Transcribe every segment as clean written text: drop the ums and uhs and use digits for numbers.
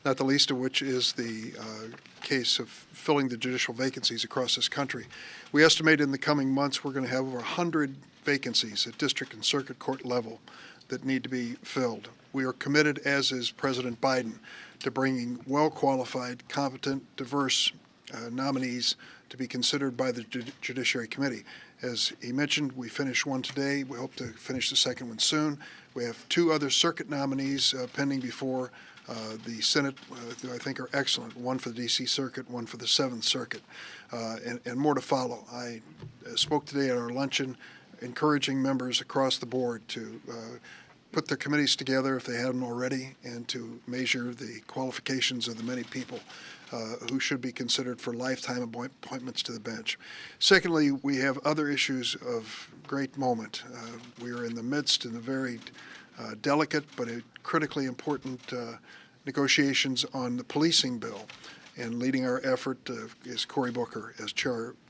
not the least of which is the case of filling the judicial vacancies across this country. We estimate in the coming months we're going to have over 100 vacancies at district and circuit court level that need to be filled. We are committed, as is President Biden, to bringing well-qualified, competent, diverse nominees to be considered by the Judiciary Committee. As he mentioned, we finished one today. We hope to finish the second one soon. We have 2 other circuit nominees pending before the Senate, who I think are excellent, one for the D.C. Circuit, one for the 7th Circuit, and more to follow. I spoke today at our luncheon encouraging members across the board to put their committees together if they haven't already, and to measure the qualifications of the many people who should be considered for lifetime appointments to the bench. Secondly, we have other issues of great moment. We are in the midst of the very delicate but critically important negotiations on the policing bill, and leading our effort is Cory Booker as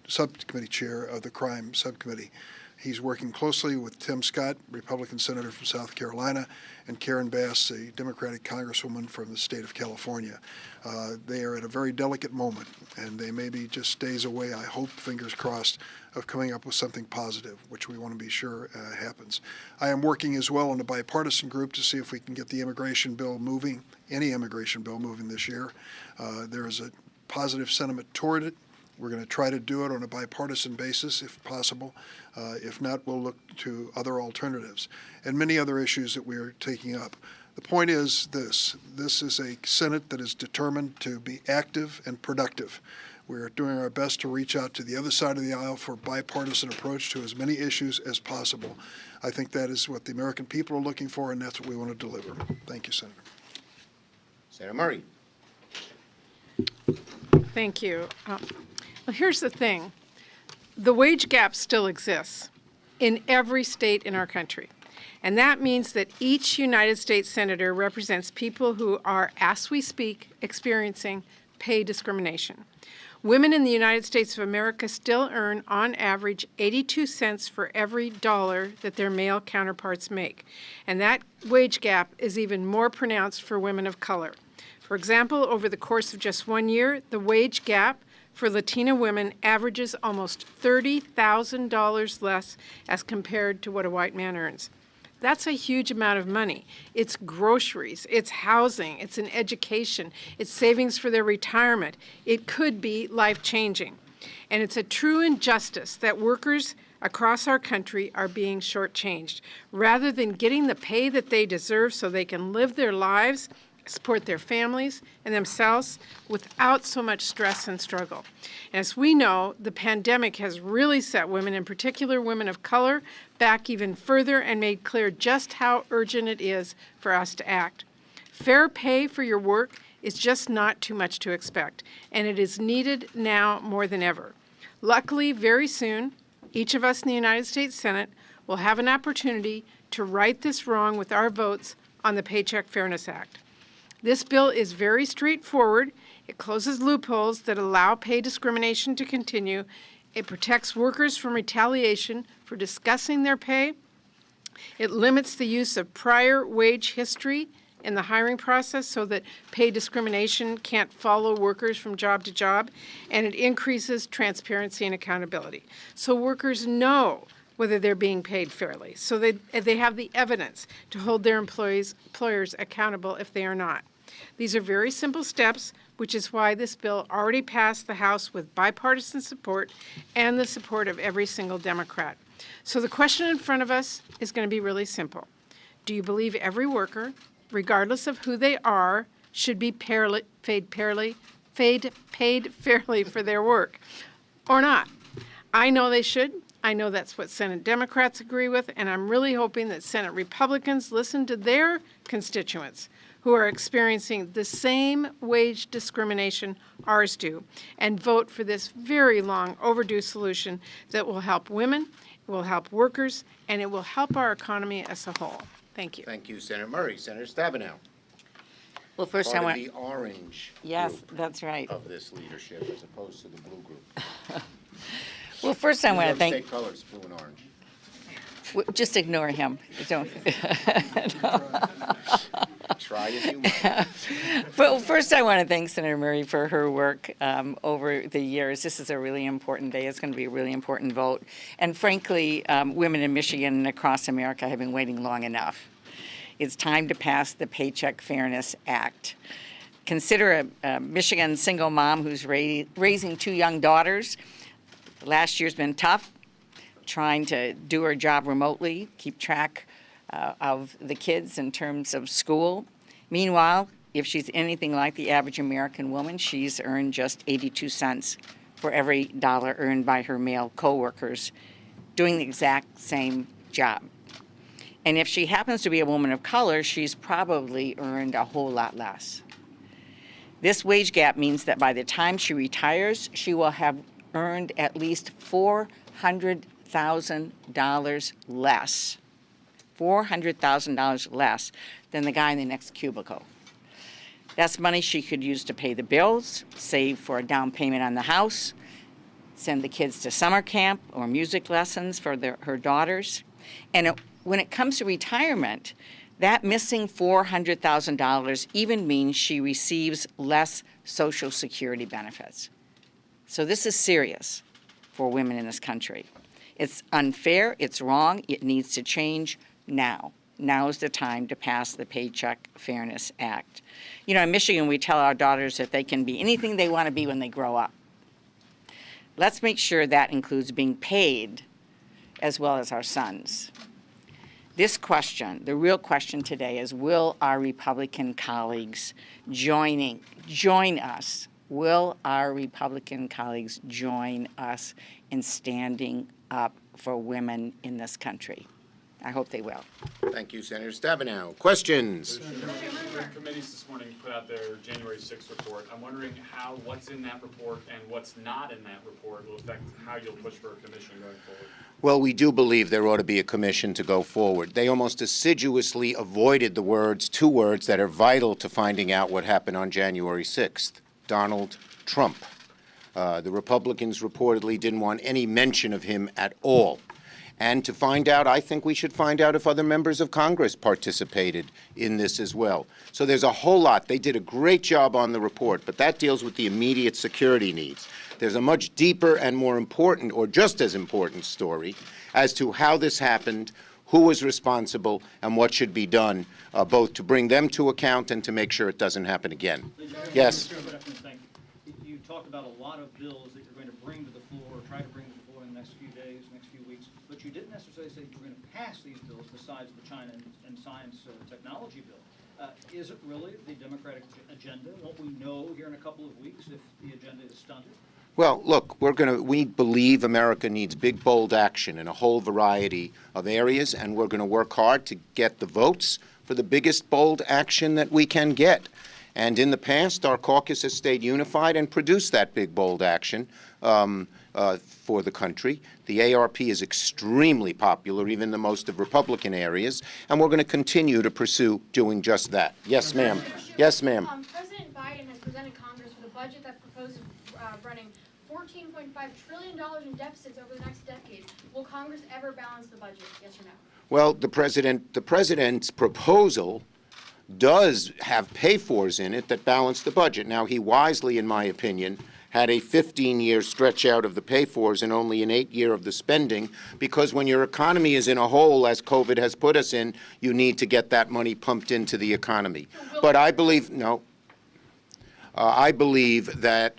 subcommittee chair of the crime subcommittee. He's working closely with Tim Scott, Republican Senator from South Carolina, and Karen Bass, a Democratic Congresswoman from the state of California. They are at a very delicate moment, and they may be just days away, I hope, fingers crossed, of coming up with something positive, which we want to be sure happens. I am working as well in a bipartisan group to see if we can get the immigration bill moving, any immigration bill moving this year. There is a positive sentiment toward it. We're going to try to do it on a bipartisan basis if possible. If not, we'll look to other alternatives and many other issues that we are taking up. The point is this is a Senate that is determined to be active and productive. We are doing our best to reach out to the other side of the aisle for a bipartisan approach to as many issues as possible. I think that is what the American people are looking for, and that's what we want to deliver. Thank you, Senator. Senator Murray. Thank you. Well, here's the thing. The wage gap still exists in every state in our country. And that means that each United States senator represents people who are, as we speak, experiencing pay discrimination. Women in the United States of America still earn, on average, 82 cents for every dollar that their male counterparts make. And that wage gap is even more pronounced for women of color. For example, over the course of just 1 year, the wage gap for Latina women averages almost $30,000 less as compared to what a white man earns. That's a huge amount of money. It's groceries, it's housing, it's an education, it's savings for their retirement. It could be life-changing. And it's a true injustice that workers across our country are being shortchanged. Rather than getting the pay that they deserve so they can live their lives, support their families and themselves without so much stress and struggle. And as we know, the pandemic has really set women, in particular women of color, back even further and made clear just how urgent it is for us to act. Fair pay for your work is just not too much to expect, and it is needed now more than ever. Luckily, very soon, each of us in the United States Senate will have an opportunity to right this wrong with our votes on the Paycheck Fairness Act. This bill is very straightforward. It closes loopholes that allow pay discrimination to continue. It protects workers from retaliation for discussing their pay. It limits the use of prior wage history in the hiring process so that pay discrimination can't follow workers from job to job. And it increases transparency and accountability, so workers know whether they're being paid fairly, so they have the evidence to hold their employers accountable if they are not. These are very simple steps, which is why this bill already passed the House with bipartisan support and the support of every single Democrat. So the question in front of us is going to be really simple. Do you believe every worker, regardless of who they are, should be paid fairly for their work, or not? I know they should. I know that's what Senate Democrats agree with, and I'm really hoping that Senate Republicans listen to their constituents who are experiencing the same wage discrimination ours do, and vote for this very long overdue solution that will help women, it will help workers, and it will help our economy as a whole. Thank you. Thank you, Senator Murray. Senator Stabenow. Well, first I want the orange yes, group that's right. of this leadership as opposed to the blue group. Well, first I want to thank. State colors, blue and orange. Just ignore him. Don't. No. Try as you might. Well, first I want to thank Senator Murray for her work over the years. This is a really important day. It's going to be a really important vote. And frankly, women in Michigan and across America have been waiting long enough. It's time to pass the Paycheck Fairness Act. Consider a Michigan single mom who's raising 2 young daughters. Last year's been tough, trying to do her job remotely, keep track of the kids in terms of school. Meanwhile, if she's anything like the average American woman, she's earned just 82 cents for every dollar earned by her male coworkers doing the exact same job. And if she happens to be a woman of color, she's probably earned a whole lot less. This wage gap means that by the time she retires, she will have earned at least $400,000 less. $400,000 less than the guy in the next cubicle. That's money she could use to pay the bills, save for a down payment on the house, send the kids to summer camp or music lessons for her daughters. And when it comes to retirement, that missing $400,000 even means she receives less Social Security benefits. So this is serious for women in this country. It's unfair, it's wrong, it needs to change now. Now is the time to pass the Paycheck Fairness Act. You know, in Michigan, we tell our daughters that they can be anything they want to be when they grow up. Let's make sure that includes being paid as well as our sons. This question, the real question today is, will our Republican colleagues join us? Will our Republican colleagues join us in standing up for women in this country? I hope they will. Thank you, Senator Stabenow. Questions? The committees this morning put out their January 6th report. I'm wondering how what's in that report and what's not in that report will affect how you'll push for a commission going forward. Well, we do believe there ought to be a commission to go forward. They almost assiduously avoided the words, 2 words that are vital to finding out what happened on January 6th. Donald Trump. The Republicans reportedly didn't want any mention of him at all. And to find out, I think we should find out if other members of Congress participated in this as well. So there's a whole lot. They did a great job on the report, but that deals with the immediate security needs. There's a much deeper and more important, or just as important, story as to how this happened, who was responsible, and what should be done, both to bring them to account and to make sure it doesn't happen again. Yes? You talked about a lot of bills that you're going to bring to the floor, or try to bring to the floor in the next few days, next few weeks, but you didn't necessarily say you were going to pass these bills besides the China and Science Technology bill. Is it really the Democratic agenda? Won't we know here in a couple of weeks if the agenda is stunted? Well, look, we believe America needs big, bold action in a whole variety of areas, and we're going to work hard to get the votes for the biggest, bold action that we can get. And in the past, our caucus has stayed unified and produced that big, bold action for the country. The ARP is extremely popular, even in the most of Republican areas, and we're going to continue to pursue doing just that. Yes, ma'am. Yes, ma'am. President Biden has presented Congress with a budget that proposes running $14.5 trillion in deficits over the next decade. Will Congress ever balance the budget, yes or no? Well, the president's proposal does have pay-fors in it that balance the budget. Now, he wisely, in my opinion, had a 15-year stretch out of the pay-fors and only an 8-year of the spending, because when your economy is in a hole, as COVID has put us in, you need to get that money pumped into the economy. But I believe, no, I believe that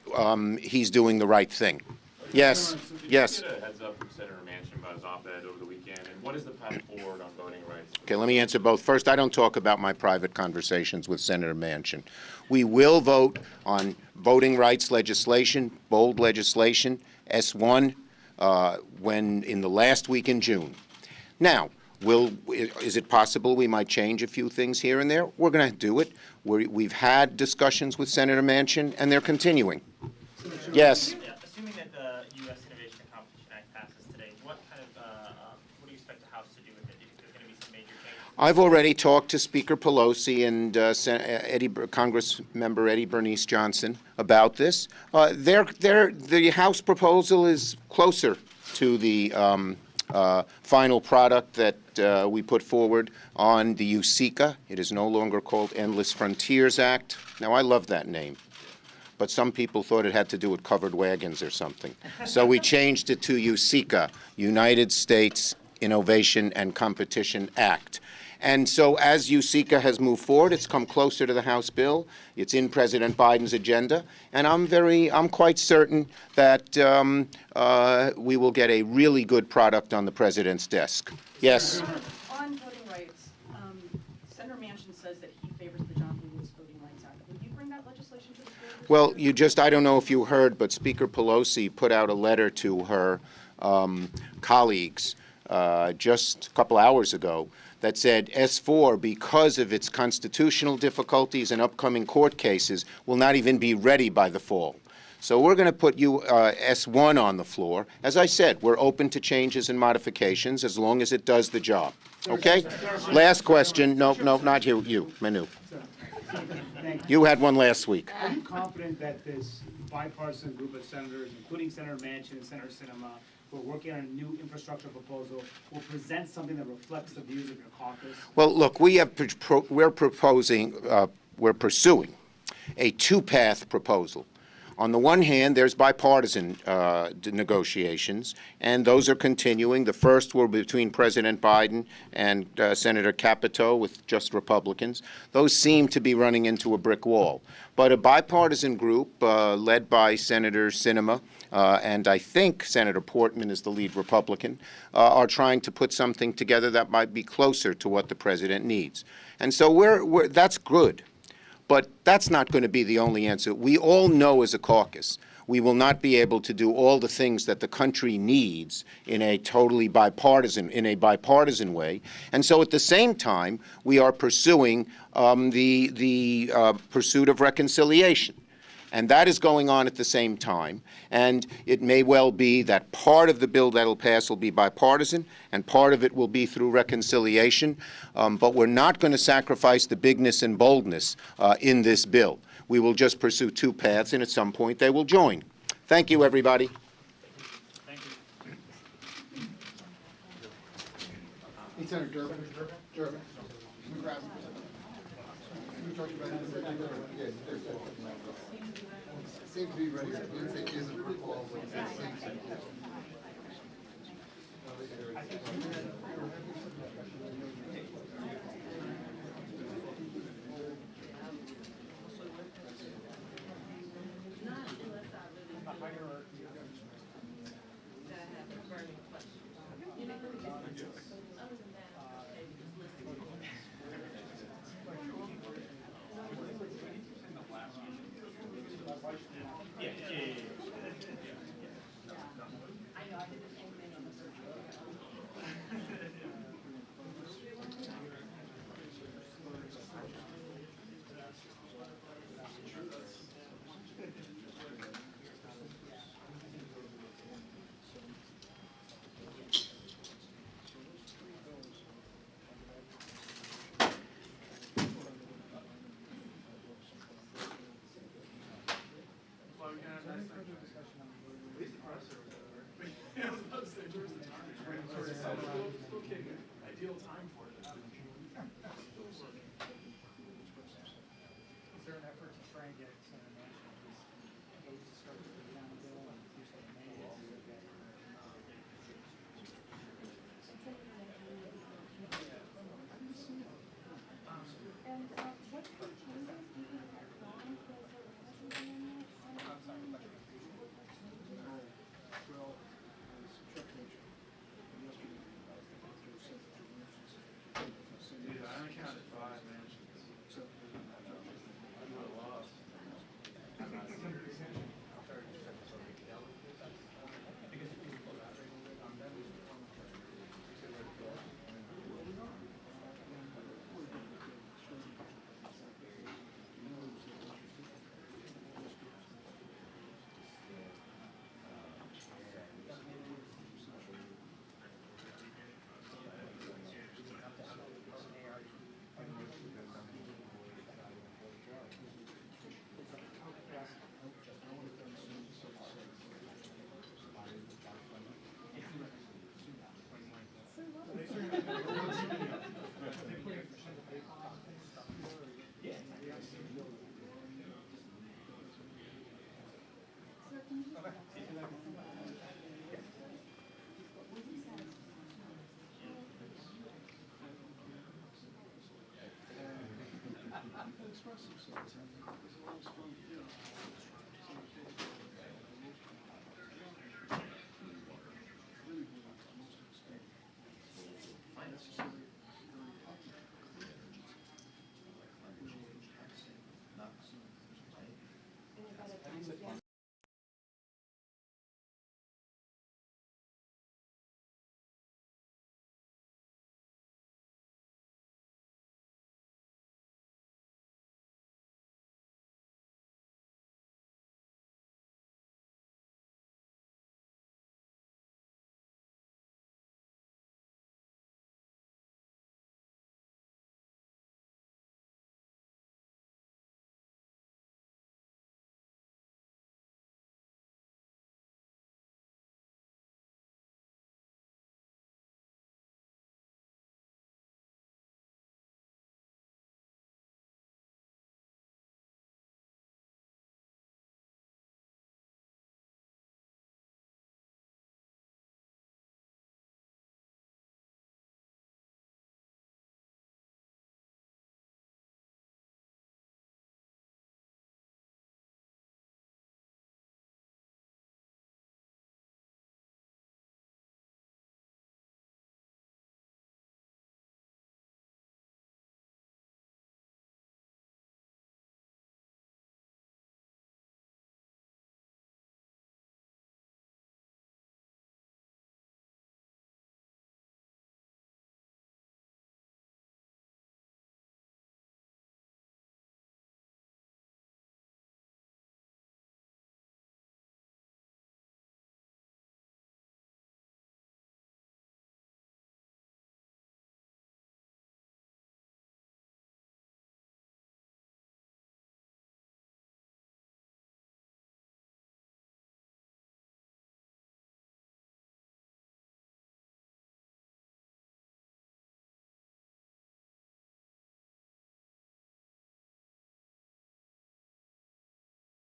he's doing the right thing. Yes, yes. Get a heads up from Senator Manchin about his op-ed over the weekend, and what is the path forward on voting rights? Okay, let me answer both. First, I don't talk about my private conversations with Senator Manchin. We will vote on voting rights legislation, bold legislation, S1, when in the last week in June. Now, is it possible we might change a few things here and there? We're going to do it. We've had discussions with Senator Manchin, and they're continuing. Yes. Assuming that the U.S. Innovation and Competition Act passes today, what do you expect the House to do with it? Do you think there's going to be some major changes? I've already talked to Speaker Pelosi and Congress member Eddie Bernice Johnson about this. The House proposal is closer to the final product that we put forward on the USICA. It is no longer called Endless Frontiers Act. Now, I love that name, but some people thought it had to do with covered wagons or something. So we changed it to USICA, United States Innovation and Competition Act. And so as USICA has moved forward, it's come closer to the House bill. It's in President Biden's agenda, and I'm quite certain that we will get a really good product on the president's desk. Yes? On voting rights, Senator Manchin says that he favors the Jonathan Lewis Voting Rights Act. Would you bring that legislation to the floor? Well, I don't know if you heard, but Speaker Pelosi put out a letter to her colleagues just a couple hours ago that said S4, because of its constitutional difficulties and upcoming court cases, will not even be ready by the fall. So we're going to put S1 on the floor. As I said, we're open to changes and modifications as long as it does the job. Okay? Last question. No, not you, Manu. You had one last week. Are you confident that this bipartisan group of senators, including Senator Manchin and Senator Sinema, who are working on a new infrastructure proposal, will present something that reflects the views of your caucus? Well, look, we're pursuing a two-path proposal. On the one hand, there's bipartisan negotiations, and those are continuing. The first were between President Biden and Senator Capito with just Republicans. Those seem to be running into a brick wall. But a bipartisan group led by Senator Sinema, and I think Senator Portman is the lead Republican, are trying to put something together that might be closer to what the president needs. And so that's good. But that's not going to be the only answer. We all know as a caucus we will not be able to do all the things that the country needs in a bipartisan way. And so at the same time, we are pursuing the pursuit of reconciliation. And that is going on at the same time. And it may well be that part of the bill that will pass will be bipartisan, and part of it will be through reconciliation. But we're not going to sacrifice the bigness and boldness in this bill. We will just pursue two paths, and at some point they will join. Thank you, everybody. Thank you. Hey, Senator Durbin. Durbin. Can we grab him? Can we talk about it? Seems to be ready. Didn't say isn't recalled, but it says seems to.